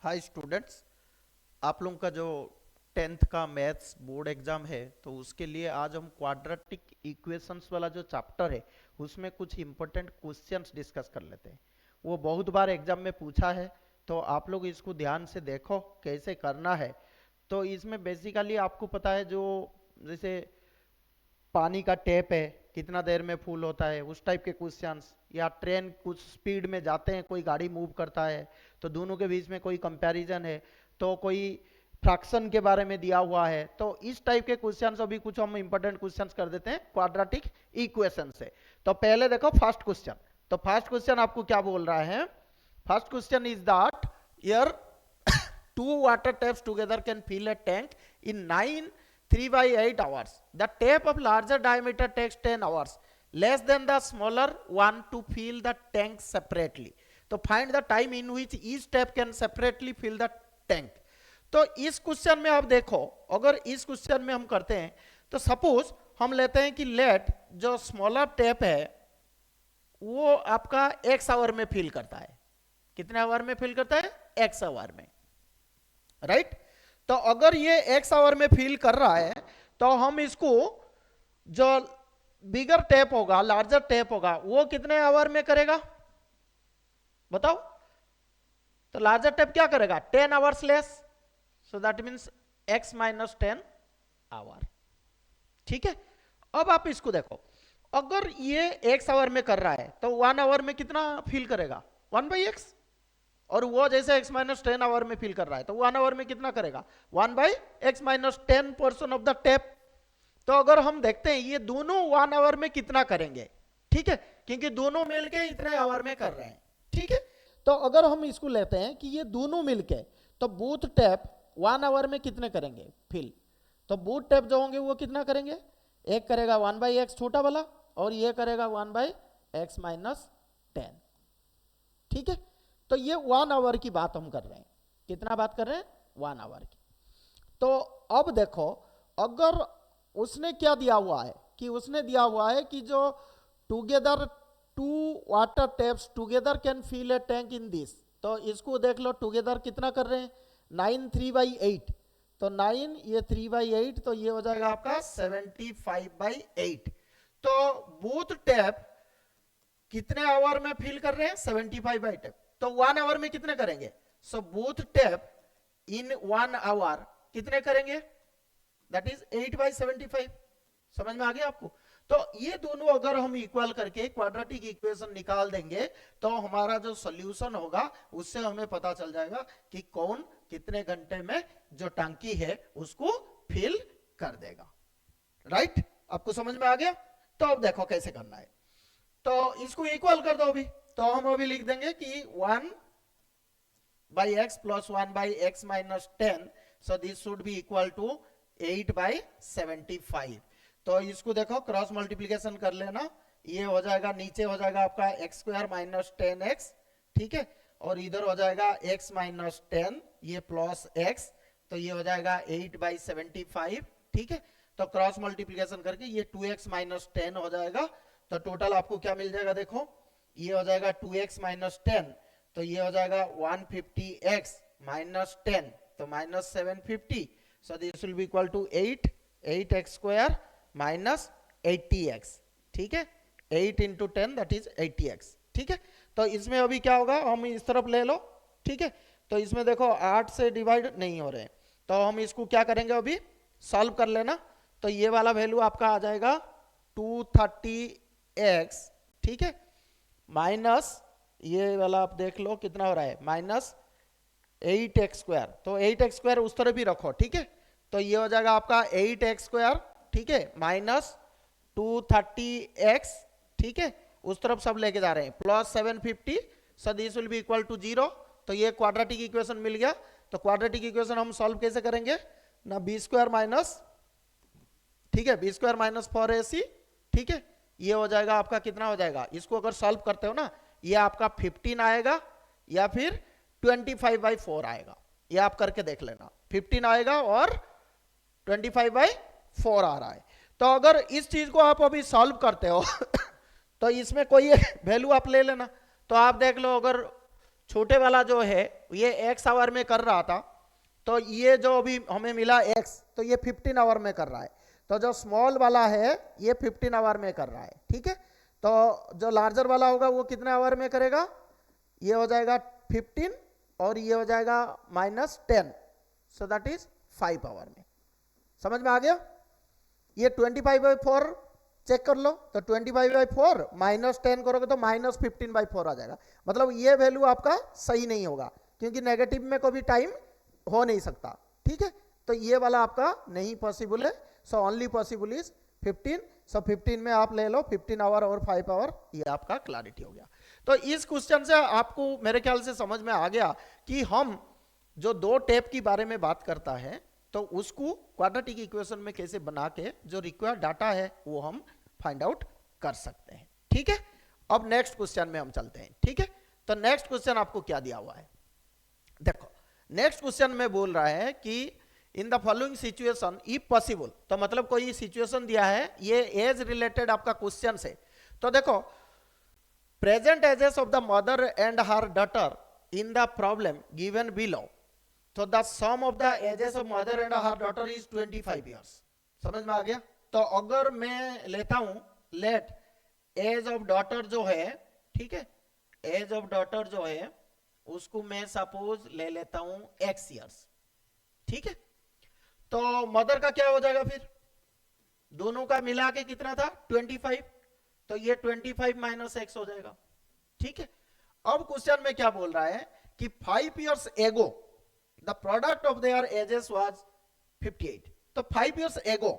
Hi students, आप लोगों का जो 10th का मैथ्स बोर्ड एग्जाम है तो उसके लिए आज हम क्वाड्रेटिक इक्वेशंस वाला जो चैप्टर है उसमें कुछ इंपॉर्टेंट क्वेश्चंस डिस्कस कर लेते हैं। वो बहुत बार एग्जाम में पूछा है, तो आप लोग इसको ध्यान से देखो कैसे करना है। तो इसमें बेसिकली आपको पता है, जो जैसे पानी का टैप है कितना देर में फुल होता है, उस टाइप के क्वेश्चंस, या ट्रेन कुछ स्पीड में जाते हैं, कोई गाड़ी मूव करता है तो दोनों के बीच में कोई कंपैरिजन है, तो कोई फ्रैक्शन के बारे में दिया हुआ है, तो इस टाइप के क्वेश्चंस अभी कुछ हम इंपॉर्टेंट क्वेश्चंस कर देते हैं क्वाड्रेटिक इक्वेशन से। तो पहले देखो फर्स्ट क्वेश्चन। तो फर्स्ट क्वेश्चन आपको क्या बोल रहा है? First question is that year two water taps together can fill a tank in 9 3/8 hours. The tap of larger diameter takes 10 hours less than the smaller one to fill the tank separately. तो find the time in which each tap can separately fill the tank. तो इस question में आप देखो, अगर इस question में हम करते हैं तो सपोज हम लेते हैं कि लेट जो स्मॉलर टैप है वो आपका x आवर में फिल करता है। कितने आवर में फिल करता है? x आवर में, राइट तो अगर ये x आवर में फिल कर रहा है तो हम इसको जो बिगर टैप होगा, लार्जर टैप होगा, वो कितने आवर में करेगा बताओ? तो लार्जर टैप क्या करेगा? 10 hours less, so that means x minus 10 hour. ठीक है, अब आप इसको देखो, अगर ये x आवर में कर रहा है तो 1 आवर में कितना फिल करेगा? 1/x। और वो जैसे x माइनस 10 आवर में फिल कर रहा है तो 1 आवर में कितना करेगा? 1/x minus 10 portion of the tap. तो अगर हम देखते हैं ये दोनों 1 आवर में कितना करेंगे, ठीक है, क्योंकि दोनों मिलके इतने आवर में कर रहे हैं। ठीक है, तो अगर हम इसको लेते हैं कि ये दोनों मिलके, तो बोथ टैप 1 आवर में कितने करेंगे फिल? तो बोथ टैप जो होंगे वो कितना करेंगे? एक करेगा 1/x छोटा वाला और ये करेगा 1/x माइनस 10। ठीक है, तो ये 1 आवर की बात हम कर रहे हैं। कितना बात कर रहे हैं? 1 आवर की। तो अब देखो, अगर उसने क्या दिया हुआ है कि उसने दिया हुआ है कि जो together 2 water taps together can fill a tank in this. तो इसको देख लो, टुगेदर कितना कर रहे हैं? 9 3/8। तो 9 ये 3/8, तो ये हो जाएगा आपका 75/8। तो बोथ टैप कितने आवर में फिल कर रहे हैं? 75/8। तो 1 आवर में कितने करेंगे? So both tap in 1 hour कितने करेंगे? That is 8/75। समझ में आ गया आपको? तो ये दोनों अगर हम इक्वल करके क्वाड्रेटिक इक्वेशन निकाल देंगे तो हमारा जो सॉल्यूशन होगा उससे हमें पता चल जाएगा कि कौन कितने घंटे में जो टंकी है उसको फिल कर देगा। राइट, आपको समझ में आ गया? तो अब देखो कैसे करना है। तो इसको इक्वल कर दो अभी। तो हम अभी लिख देंगे कि 1/x plus 1/x minus 10, so this should be equal to 8/75। तो इसको देखो क्रॉस मल्टीप्लीकेशन कर लेना, ये हो जाएगा, नीचे हो जाएगा आपका x² माइनस 10x। ठीक है, और इधर हो जाएगा x माइनस 10, ये प्लस x, तो ये हो जाएगा 8/75। ठीक है, तो क्रॉस मल्टीप्लीकेशन करके ये 2x माइनस 10 हो जाएगा। तो टोटल आपको क्या मिल जाएगा? देखो, ये हो जाएगा 2x माइनस 10, तो ये हो जाएगा 150x माइनस 10, तो minus 750। So this will be equal to 8x² minus 80x। ठीक है, 8 इंटू 10 दैट इज 80x। ठीक है, तो इसमें अभी क्या होगा, हम इस तरफ ले लो। ठीक है, तो इसमें देखो 8 से डिवाइड नहीं हो रहे हैं, तो हम इसको क्या करेंगे, अभी सॉल्व कर लेना। तो ये वाला वैल्यू आपका आ जाएगा 230x। ठीक है, माइनस ये वाला आप देख लो कितना हो रहा है, माइनस 8x²। तो 8x² उस तरफ भी रखो। ठीक है, तो ये हो जाएगा आपका 8x²। ठीक है, माइनस 230x। ठीक है, उस तरफ सब लेके जा रहे हैं, plus 750, so this will be equal to 0। तो ये क्वाड्रेटिक इक्वेशन मिल गया। तो क्वाड्रेटिक इक्वेशन हम सॉल्व कैसे करेंगे ना? b² माइनस, ठीक है, b² माइनस 4ac। ठीक है, ये हो जाएगा आपका कितना हो जाएगा? इसको अगर सॉल्व करते हो ना, ये आपका 15 आएगा या फिर 25/4 आएगा। ये आप करके देख लेना, 15 आएगा और 25/4 आ रहा है। तो अगर इस चीज को आप अभी सॉल्व करते हो तो इसमें कोई वैल्यू आप ले लेना। तो आप देख लो, अगर छोटे वाला जो है ये x आवर में कर रहा था, तो ये जो अभी हमें मिला x, तो ये 15 आवर में कर रहा है। तो जो स्मॉल वाला है ये 15 आवर में कर रहा है, ठीक है। तो जो लार्जर वाला होगा वो कितने आवर में करेगा, ये हो जाएगा 15 और ये हो जाएगा -10, सो दैट इज 5 आवर में। समझ में आ गया? ये 25/4 चेक कर लो, तो 25/4 -10 करोगे तो -15/4 आ जाएगा। मतलब ये वैल्यू आपका सही नहीं होगा, क्योंकि नेगेटिव में कोई भी टाइम हो नहीं सकता, ठीक है। तो ये वाला आपका नहीं पॉसिबल है, सो ओनली पॉसिबल इज 15। सो 15 में आप ले लो 15 आवर और 5 आवर, ये आपका क्लैरिटी हो गया। तो इस क्वेश्चन से आपको मेरे ख्याल से समझ में आ गया कि हम जो दो टेप की बारे में बात करता है तो उसको क्वाड्रेटिक इक्वेशन में कैसे बना के जो रिक्वायर्ड डाटा है वो हम फाइंड आउट कर सकते हैं, ठीक है। अब नेक्स्ट क्वेश्चन में हम चलते हैं, ठीक है। तो नेक्स्ट क्वेश्चन आपको क्या दिया हुआ है, देखो नेक्स्ट क्वेश्चन में बोल रहा है कि in the following situation if possible, तो मतलब कोई सिचुएशन दिया है, ये एज रिलेटेड आपका क्वेश्चन है। तो देखो present ages of the mother and her daughter in the problem given below, तो the sum of the ages of mother and her daughter is 25 years. समझ में आ गया? तो अगर मैं लेता हूं लेट एज ऑफ डॉटर जो है, ठीक है, एज ऑफ डॉटर जो है उसको मैं सपोज ले लेता हूं x इयर्स, ठीक है। तो मदर का क्या हो जाएगा, फिर दोनों का मिला के कितना था 25, तो ये 25 माइनस x हो जाएगा, ठीक है। अब क्वेश्चन में क्या बोल रहा है कि 5 years ago the product of their edges was 58, तो 5 इयर्स एगो,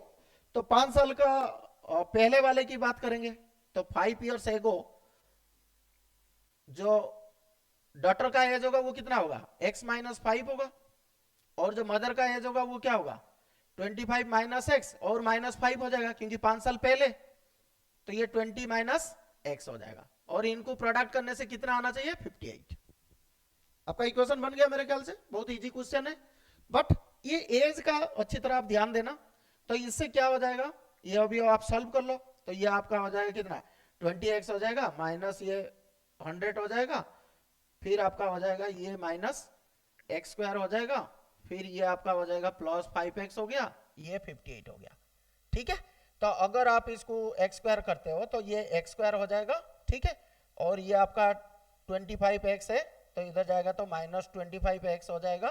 तो 5 साल का पहले वाले की बात करेंगे, तो 5 इयर्स एगो जो डॉटर का एज होगा वो कितना होगा, x माइनस 5 होगा, और जो मदर का एज होगा वो क्या होगा 25 माइनस x और -5 हो जाएगा, क्योंकि 5 साल पहले, तो ये 20 माइनस x हो जाएगा, और इनको प्रोडक्ट करने से कितना आना चाहिए 58। आपका इक्वेशन बन गया मेरे ख्याल से, बहुत इजी क्वेश्चन है। बट ये एज का अच्छी तरह आप ध्यान देना, तो इससे क्या हो जाएगा, ये अभी आप सॉल्व कर लो, तो ये आपका हो जाएगा कितना 20x हो जाएगा, माइनस ये 100 हो जाएगा, फिर आपका हो जाएगा ये माइनस x² हो जाएगा, फिर ये आपका हो जाएगा प्लस 5x हो गया, ये 58 हो गया, ठीक है। तो अगर आप इसको x² करते हो तो ये x² हो जाएगा, ठीक है, और ये आपका 25x है तो इधर जाएगा तो -25x हो जाएगा,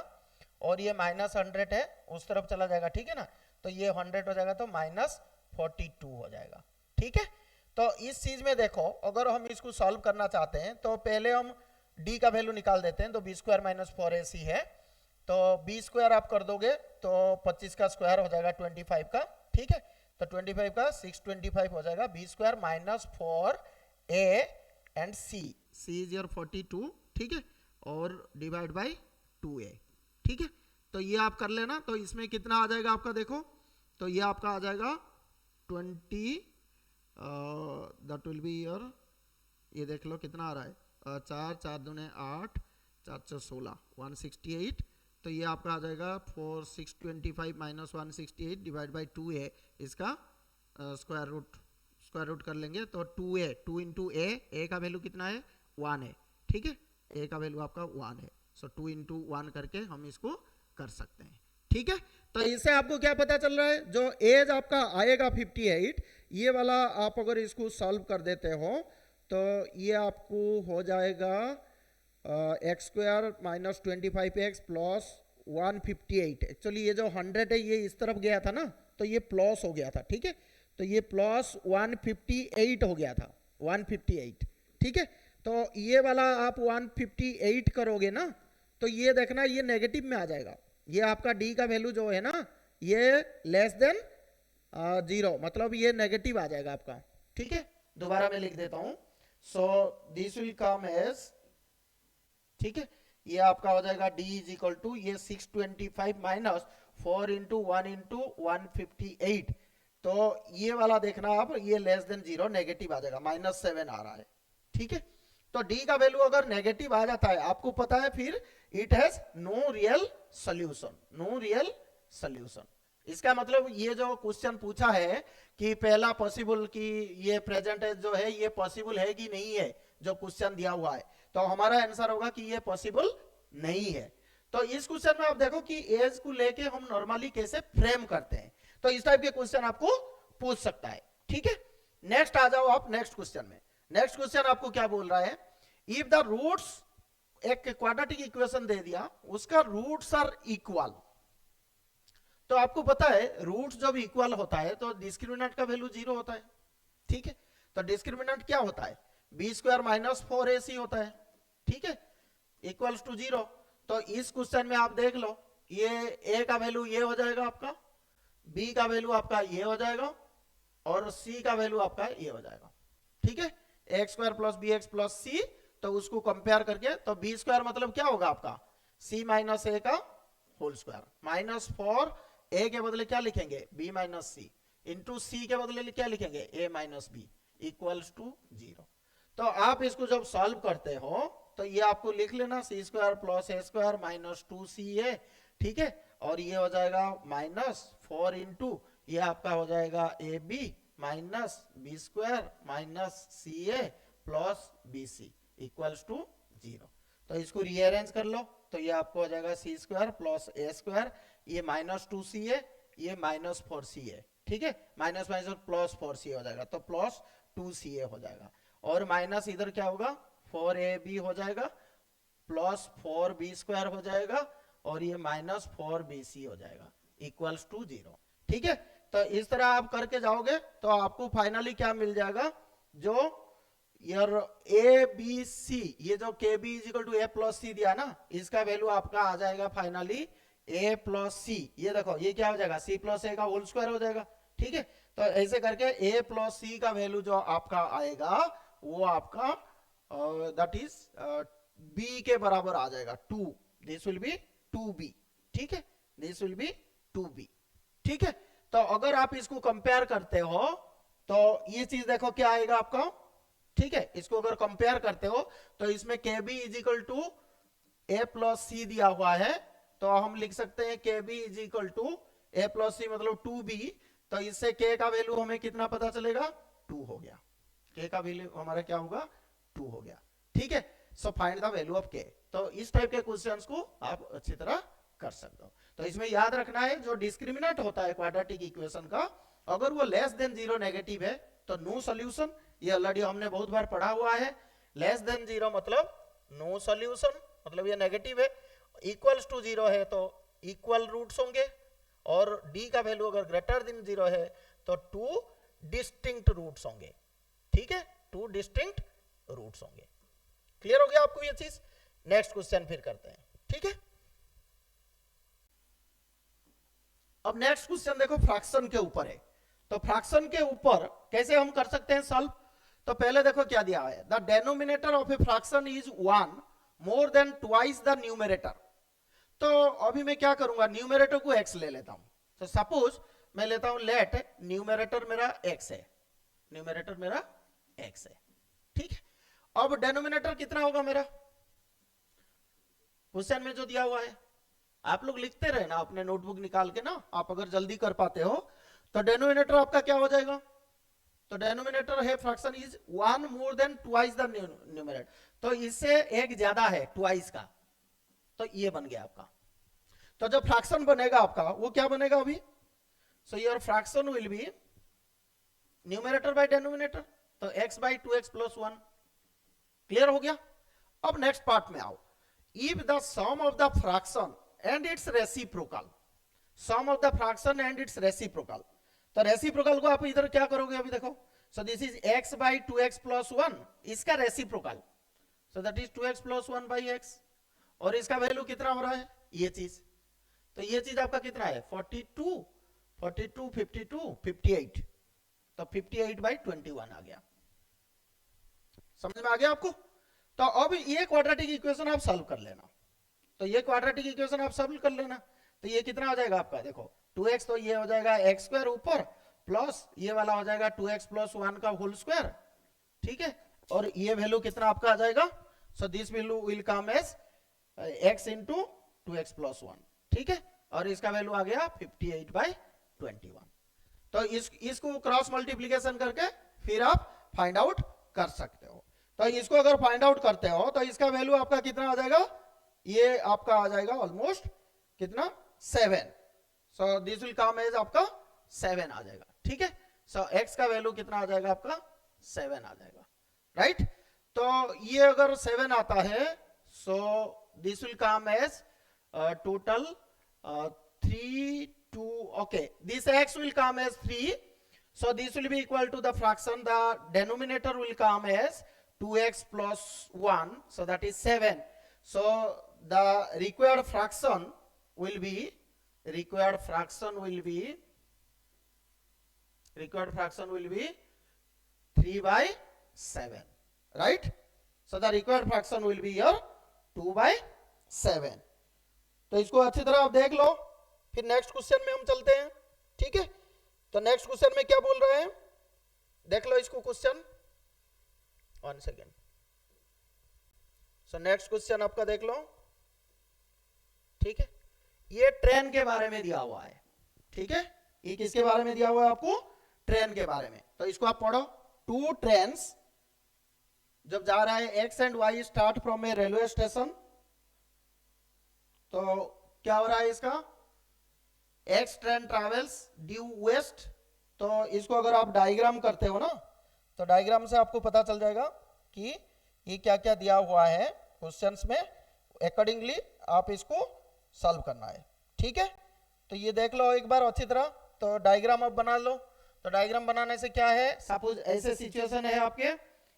और ये -100 है उस तरफ चला जाएगा, ठीक है ना, तो ये 100 हो जाएगा तो -42 हो जाएगा, ठीक है। तो इस चीज में देखो अगर हम इसको सॉल्व करना चाहते हैं तो पहले हम d का वैल्यू निकाल देते हैं, तो b² - 4ac है, तो b² आप कर दोगे तो 25 का स्क्वायर हो जाएगा 25 का, ठीक है, तो 25 का 625 हो जाएगा, b² - 4a and c is your 42, ठीक है, और डिवाइड बाय 2a, ठीक है। तो ये आप कर लेना, तो इसमें कितना आ जाएगा आपका, देखो तो ये आपका आ जाएगा 20, दैट विल बी योर, ये देख लो कितना आ रहा है, 4 4 दूने 8 4 4 16 168, तो ये आपका आ जाएगा 4625 माइनस 168 डिवाइड बाई 2a, इसका स्क्वायर रूट कर लेंगे, तो 2a 2 इंटू a का वैल्यू कितना है 1 है, ठीक है, a का वैल्यू आपका 1 है, सो 2 इंटू 1 करके हम इसको कर सकते हैं, ठीक है। तो इससे आपको क्या पता चल रहा है, जो एज आपका आएगा 58, ये वाला आप अगर इसको सॉल्व कर देते हो तो ये आपको हो जाएगा x² - 25x प्लस 158। एक्चुअली ये जो 100 है ये इस तरफ गया था ना, तो ये प्लस हो गया था, ठीक है, तो ये प्लस 158 हो गया था, 158, ठीक है। तो ये वाला आप 158 करोगे ना, तो ये देखना ये नेगेटिव में आ जाएगा, ये आपका d का वैल्यू जो है ना ये लेस देन 0, मतलब ये नेगेटिव आ जाएगा आपका, ठीक है। दोबारा मैं लिख देता हूं, so this will come as, ठीक है, ये आपका हो जाएगा d इज इक्वल टू ये 625 माइनस 4 इंटू 1 इंटू 158, तो ये वाला देखना आप, ये लेस देन 0 नेगेटिव आ जाएगा, -7 आ रहा है, ठीक है। तो d का वैल्यू अगर नेगेटिव आ जाता है आपको पता है फिर it has no real solution, no real solution. इसका मतलब ये जो क्वेश्चन पूछा है कि पहला पॉसिबल कि ये प्रेजेंट एज जो है ये पॉसिबल है कि नहीं है, जो क्वेश्चन दिया हुआ है, तो हमारा आंसर होगा कि ये पॉसिबल नहीं है। तो इस क्वेश्चन में आप देखो कि एज को लेके हम नॉर्मली कैसे फ्रेम करते हैं, तो इस टाइप के क्वेश्चन आपको पूछ सकता है, ठीक है। नेक्स्ट आ जाओ आप नेक्स्ट क्वेश्चन में। नेक्स्ट क्वेश्चन आपको क्या बोल रहा है, इफ द रूट्स, एक क्वाड्रेटिक इक्वेशन दे दिया, उसका रूट्स आर इक्वल। तो आपको पता है रूट्स जब इक्वल होता है तो डिस्क्रिमिनेंट का वैल्यू 0 होता है, ठीक है। तो डिस्क्रिमिनेंट क्या होता है, बी स्क्वायर माइनस 4ac होता है, ठीक है, इक्वल्स टू 0। तो इस क्वेश्चन में आप देख लो, ये ए का वैल्यू ये हो जाएगा आपका, बी का वैल्यू आपका ये हो जाएगा, और सी का वैल्यू आपका ये हो जाएगा, ठीक है। X square plus B X plus C, तो उसको कंपेयर करके, तो बी स्क्वायर मतलब क्या होगा आपका सी माइनस ए का होल स्क्वायर, माइनस 4 ए के बदले क्या लिखेंगे बी माइनस सी, इंटू सी के बदले क्या लिखेंगे ए माइनस बी, इक्वल्स टू 0। तो आप इसको जब सॉल्व करते हो तो ये आपको लिख लेना सी स्क्वायर प्लस ए स्क्वायर माइनस 2ca, ठीक है, और ये हो जाएगा माइनस 4 इंटू ये आपका हो जाएगा a b minus b square minus c a plus b c equals to 0। तो इसको रीअरेंज कर लो, तो ये आपको हो जाएगा सी स्क्वायर प्लस ए स्क्वायर, ये माइनस 2ca, ये माइनस 4ca, ठीक है, माइनस माइनस प्लस 4ca हो जाएगा, तो प्लस 2ca हो जाएगा, और माइनस इधर क्या होगा 4ab हो जाएगा, प्लस 4b स्क्वायर हो जाएगा, और ये माइनस 4bc हो जाएगा, इक्वल्स टू 0, ठीक है। तो इस तरह आप करके जाओगे तो आपको फाइनली क्या मिल जाएगा, जो यार ए बी सी, ये जो के B is equal to A plus C दिया ना, इसका वैल्यू आपका आ जाएगा फाइनली ए प्लस सी, ये देखो ये क्या हो जाएगा सी प्लस ए का होल स्क्वायर हो जाएगा, ठीक है। तो ऐसे करके ए प्लस सी का वैल्यू जो आपका आएगा वो आपका दैट इज बी के बराबर आ जाएगा 2, दिस विल बी 2b, ठीक है, दिस विल बी 2b, ठीक है। तो अगर आप इसको कंपेयर करते हो तो ये चीज देखो क्या आएगा आपका, ठीक है, इसको अगर कंपेयर करते हो तो इसमें के B is equal to A plus C दिया हुआ है, तो हम लिख सकते हैं के B is equal to A plus C मतलब 2b, तो इससे के का वैल्यू हमें कितना पता चलेगा 2 हो गया, के का वैल्यू हमारा क्या होगा 2 हो गया, ठीक है। So find the value of के। तो इस टाइप के क्वेश्चंस को आप अच्छी तरह कर सकते हो। तो इसमें याद रखना है जो डिस्क्रिमिनेंट होता है क्वाड्रेटिक इक्वेशन का, अगर वो लेस देन 0 नेगेटिव है तो नो सॉल्यूशन, ये ऑलरेडी हमने बहुत बार पढ़ा हुआ है। लेस देन 0 मतलब नो सॉल्यूशन, मतलब ये नेगेटिव है। इक्वल्स टू 0 है तो इक्वल रूट्स होंगे, और d का वैल्यू अगर ग्रेटर देन 0 है तो 2 डिस्टिंक्ट रूट्स होंगे, ठीक है, 2 डिस्टिंक्ट रूट्स होंगे। क्लियर हो गया आपको ये चीज। नेक्स्ट क्वेश्चन फिर करते हैं, ठीक है। अब नेक्स्ट क्वेश्चन देखो फ्रैक्शन के ऊपर है, तो फ्रैक्शन के ऊपर कैसे हम कर सकते हैं सॉल्व। तो पहले देखो क्या दिया है, the denominator of a fraction is 1 more than twice the numerator. तो अभी मैं क्या करूंगा, न्यूमरेटर को x ले लेता हूं। तो सपोज मैं लेता हूं लेट न्यूमरेटर मेरा x है, न्यूमरेटर मेरा x है, ठीक है। अब डेनोमिनेटर कितना होगा मेरा, क्वेश्चन में जो दिया हुआ है आप लोग लिखते रहे ना अपने नोटबुक निकाल के ना, आप अगर जल्दी कर पाते हो तो डेनोमिनेटर आपका क्या हो जाएगा, तो डेनोमिनेटर है fraction is 1 more than twice the numerator, तो इससे एक ज्यादा है ट्वाइस का, तो ये बन गया आपका। तो जब फ्रैक्शन बनेगा आपका वो क्या बनेगा अभी, so your fraction will be numerator by denominator, तो x by 2x plus 1। Clear हो गया। अब नेक्स्ट पार्ट में आओ, if the sum of the fraction and its reciprocal, sum of the fraction and its reciprocal, तो reciprocal को आप इधर क्या करोगे अभी देखो, so this is x by 2x plus 1, इसका reciprocal, so that is 2x plus 1 by x, और इसका वैल्यू कितना हो रहा है ये चीज, तो ये चीज आपका कितना है 42, 42, 52, 58, तो 58 बाय 21 आ गया। समझ में आ गया आपको। तो अब ये क्वाड्रेटिक इक्वेशन आप सॉल्व कर लेना, तो ये क्वाड्रेटिक इक्वेशन आप सॉल्व कर लेना, तो ये कितना हो जाएगा आपका देखो 2x, तो ये हो जाएगा x स्क्वायर ऊपर प्लस ये वाला हो जाएगा 2x प्लस 1 का होल स्क्वायर, ठीक है, और ये वैल्यू कितना आपका आ जाएगा, so this value will come as x into 2x plus 1, ठीक है, और इसका वैल्यू आ गया 58 बाय 21। तो इसको क्रॉस मल्टीप्लीकेशन करके फिर आप फाइंड आउट कर सकते हो। तो इसको अगर फाइंड आउट करते हो तो इसका वैल्यू आपका कितना आ जाएगा, ये आपका आ जाएगा ऑलमोस्ट कितना 7। So this will come as आपका 7 आ जाएगा, ठीक है। सो x का वैल्यू कितना आ जाएगा आपका 7 आ जाएगा, राइट। तो ये अगर 7 आता है so this will come as total 3 2 okay, this x will come as 3, so this will be equal to the fraction, the denominator will come as 2x plus 1, so that is 7. So the required fraction will be 3/7, right. So the required fraction will be here 2/7. तो इसको अच्छी तरह आप देख लो, फिर next question में हम चलते हैं, ठीक है। तो नेक्स्ट क्वेश्चन में क्या बोल रहे हैं, देख लो इसको question, 1 second. So next question आपका देख लो, ठीक है। ये ट्रेन के बारे में दिया हुआ है, ठीक है। ये किसके बारे में दिया हुआ है आपको, ट्रेन के बारे में। तो इसको आप पढ़ो, 2 ट्रेन्स जब जा रहा है X and Y start from a railway station, तो क्या हो रहा है इसका, X train travels due west. तो इसको अगर आप डायग्राम करते हो ना, तो डायग्राम से आपको पता चल जाएगा कि ये क्या क्या दिया हुआ है क्वेश्चंस में, अकॉर्डिंगली आप इसको सॉल्व करना है, ठीक है। तो ये देख लो एक बार अच्छी तरह, तो डायग्राम आप बना लो। तो डायग्राम बनाने से क्या है, सपोज ऐसे सिचुएशन है आपके,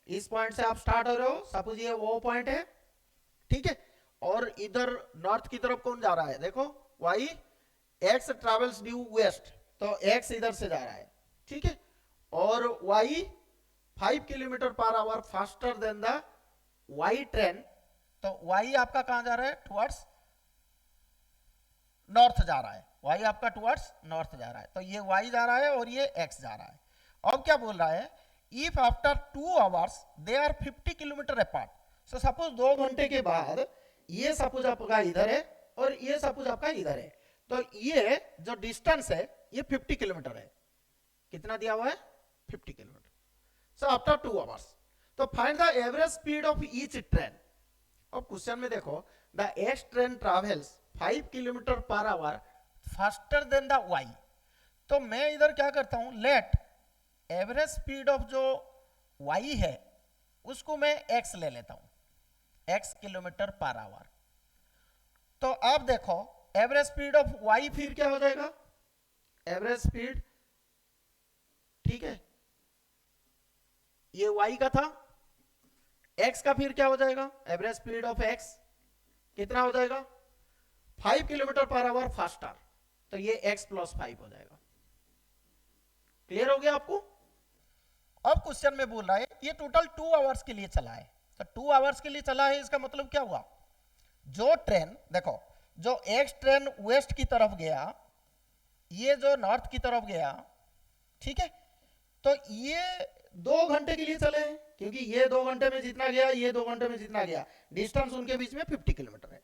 इस पॉइंट से आप स्टार्ट हो रहे हो, सपोज ये वो पॉइंट है, ठीक है। और इधर नॉर्थ की तरफ कौन जा रहा है, देखो Y, X travels due west, तो एक्स इधर से जा रहा है, ठीक है। और Y 5 kilometre per hour faster than the Y train, तो वाई आपका कहां जा रहा है, टुवर्ड्स नॉर्थ जा रहा है, वाई आपका टुवर्ड्स नॉर्थ जा रहा है। तो ये वाई जा रहा है और ये एक्स जा रहा है। अब क्या बोल रहा है, if after 2 hours they are 50 kilometre apart, so suppose 2 घंटे के बाद ये सपोज आपका इधर है और ये सपोज आपका इधर है, तो ये जो डिस्टेंस है ये 50 किलोमीटर है। कितना दिया हुआ है, 50 किलोमीटर। सो आफ्टर 2 आवर्स, तो find the average speed of each train. अब क्वेश्चन में देखो, the X train travels 5 kilometre per hour faster than the Y. तो मैं इधर क्या करता हूं, लेट एवरेज स्पीड ऑफ जो वाई है उसको मैं एक्स ले लेता हूं, एक्स किलोमीटर पर आवर। तो आप देखो एवरेज स्पीड ऑफ वाई फिर क्या हो जाएगा, एवरेज स्पीड, ठीक है, ये वाई का था, एक्स का फिर क्या हो जाएगा, एवरेज स्पीड ऑफ एक्स कितना हो जाएगा, 5 किलोमीटर पर आवर फास्टर, तो ये x + 5 हो जाएगा। क्लियर हो गया आपको। अब क्वेश्चन में बोल रहा है ये टोटल 2 आवर्स के लिए चला है, तो 2 आवर्स के लिए चला है, इसका मतलब क्या हुआ, जो ट्रेन देखो, जो एक्स ट्रेन वेस्ट की तरफ गया, ये जो नॉर्थ की तरफ गया, ठीक है। तो ये 2 घंटे के लिए चले हैं, क्योंकि ये 2 घंटे में जितना गया, ये 2 घंटे में जितना गया, डिस्टेंस उनके बीच में 50 किलोमीटर है।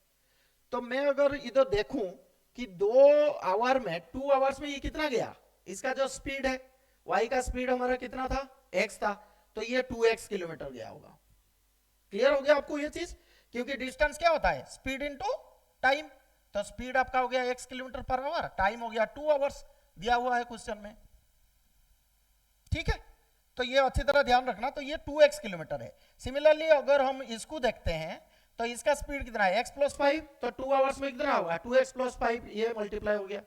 तो मैं अगर इधर देखूं कि 2 आवर में, 2 आवर्स में ये कितना गया, इसका जो स्पीड है, y का स्पीड हमारा कितना था, x था, तो ये 2x किलोमीटर गया होगा। क्लियर हो गया आपको ये चीज, क्योंकि डिस्टेंस क्या होता है, स्पीड इनटू टाइम। तो स्पीड आपका हो गया x kilometre per our, time हो गया 2 आवर्स दिया हुआ है क्वेश्चन में, ठीक है। तो ये अच्छी तरह ध्यान रखना, तो ये 2x किलोमीटर है। सिमिलरली अगर हम इसको देखते हैं, तो इसका स्पीड कितना है, x + 5, तो 2 आवर्स में कितना होगा, 2x + 5, ये मल्टीप्लाई हो गया।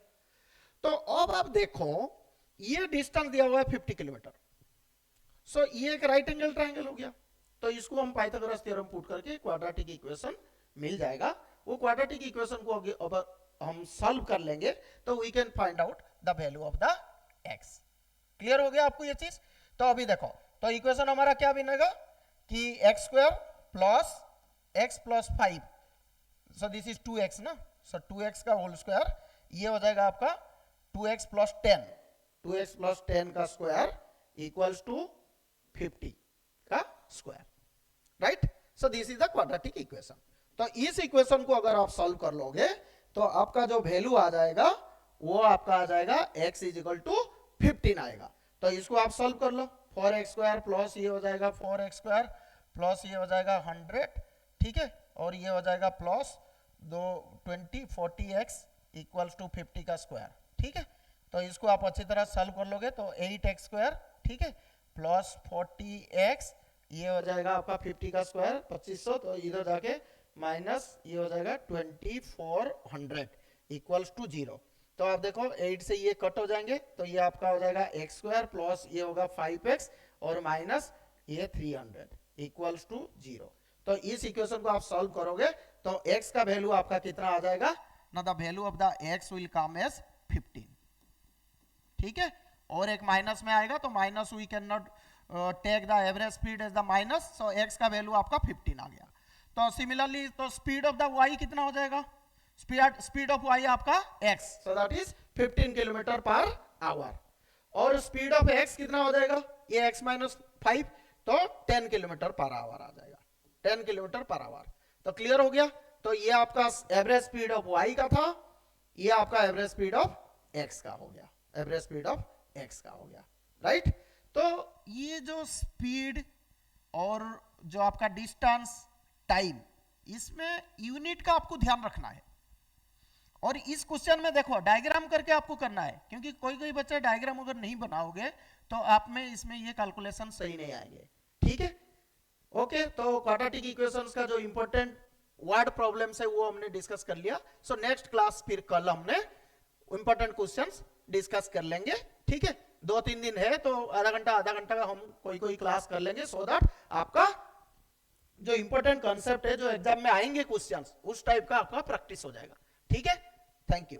तो अब आप देखो ये डिस्टेंस दिया हुआ है 50 किलोमीटर, सो ये एक राइट एंगल ट्रायंगल हो गया। तो इसको हम पाइथागोरस थ्योरम पुट करके क्वाड्रेटिक इक्वेशन मिल जाएगा। वो क्वाड्रेटिक इक्वेशन को अब हम सॉल्व कर लेंगे, तो we can find out the value of the x। Clear हो गया आपको ये चीज। तो अभी देखो, तो इक्वेशन हमारा क्या बनेगा कि x² + x + 5, so this is 2x ना, सो 2x का होल स्क्वायर, ये हो जाएगा आपका 2x + 10, 2x + 10 का स्क्वायर इक्वल्स टू 50 का square, right. So this is the quadratic equation. तो इस इक्वेशन को अगर आप सॉल्व कर लोगे, तो आपका जो वैल्यू आ जाएगा वो आपका आ जाएगा x = 15 आएगा। तो इसको आप सॉल्व कर लो, 4x² प्लस ये हो जाएगा 4x² प्लस ये हो जाएगा 100, ठीक है, और ये हो जाएगा प्लस 40x इक्वल्स टू 50 का स्क्वायर, ठीक है। तो इसको आप अच्छी तरह सॉल्व कर लोगे तो 8x स्क्वायर, ठीक है, प्लस 40x, ये हो जाएगा आपका 50 का स्क्वायर 2500, तो इधर जाके माइनस ये हो जाएगा 2400 इक्वल्स टू 0। तो आप देखो 8 से ये कट हो जाएंगे, तो ये आपका हो जाएगा x स्क्वायर प्लस ये होगा 5x और माइनस ये 300 इक्वल्स टू 0। तो इस इक्वेशन को आप सॉल्व करोगे तो x का वैल्यू आपका कितना आ जाएगा ना, the value of the x will come as 15, ठीक है। और एक माइनस में आएगा तो minus we can not take the average speed as the minus, so x का वैल्यू आपका 15 आ गया। तो सिमिलरली तो स्पीड ऑफ द y कितना हो जाएगा, स्पीड ऑफ y आपका x, so that is 15 kilometre per our, और स्पीड ऑफ x कितना हो जाएगा, ये x माइनस 5, तो 10 किलोमीटर पर आवर आ जाएगा, 10 किलोमीटर पर आवर। तो क्लियर हो गया। तो ये आपका एवरेज स्पीड ऑफ y का था, ये आपका एवरेज स्पीड ऑफ x का हो गया, एवरेज स्पीड ऑफ x का हो गया, राइट। तो ये जो स्पीड और जो आपका डिस्टेंस, टाइम, इसमें यूनिट का आपको ध्यान रखना है। और इस क्वेश्चन में देखो डायग्राम करके आपको करना है, क्योंकि कोई कोई बच्चा डायग्राम अगर नहीं बनाओगे तो आप में इसमें ये कैलकुलेशन सही नहीं आएंगे, ठीक है। ओके, तो क्वाड्रेटिक इक्वेशंस का जो इंपॉर्टेंट वर्ड प्रॉब्लम्स है वो हमने डिस्कस कर लिया। सो नेक्स्ट क्लास फिर कल हमने इंपॉर्टेंट क्वेश्चंस डिस्कस कर लेंगे, ठीक है। 2-3 दिन है तो आधा घंटा का हम कोई क्लास कर लेंगे, सो दैट आपका जो इंपॉर्टेंट कॉन्सेप्ट है जो एग्जाम में आएंगे क्वेश्चंस, उस टाइप का आपका प्रैक्टिस हो जाएगा, ठीक है। Thank you.